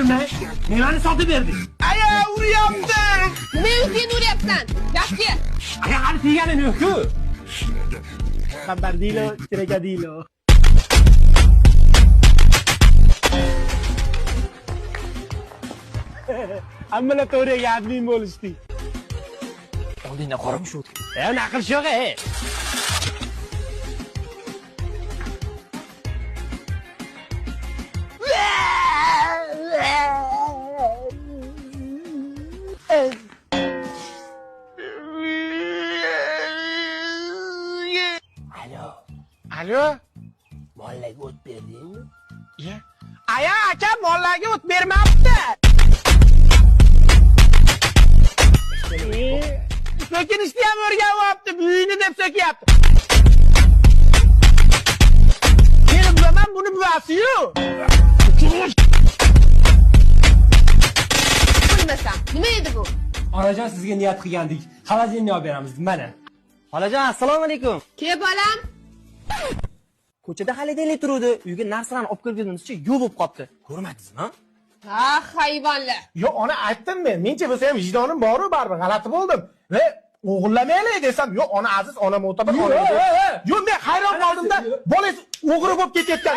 Nima? Nimani sotib berding? Aya, uryapti. Nima sen uryapsan? Gapga. Aya, hali teganim yo'q-ku. Xabar deylo, kiraka deylo. Hammalar to'g'riga admin bo'lishdi. Oldingdan qoramish o'tdi. Naql yo'q, Alo. Mollaga o't berdingmi? Aya, aka mollaga o't bermabdi. So'kinishni ham o'rganyapti, buyini deb so'kyapti. Men bilaman buni buvasi-yu. Bilmasam, nima edi bu? Onajon sizga niyat qilgandik. Xolodilnikni olib beramiz, mana. Xolajon, assalomu alaykum. Ke bolam? Ko'chada xolodilnik turuvdi. Uyga narsalarni olib kelganimizcha yo'q bo'lib qolibdi. Ko'rmadingizmi? Ha, hayvonlar. Yo, ona aytdim men. Mencha bo'lsa ham vijdonim bor-ku, baribir g'alati bo'ldim. Va o'g'illamaylik desam, yo, ona aziz, ona mo'tabar, ona. Yo, men hayron qoldimda, bolangiz o'g'ri bo'lib ketayotgan.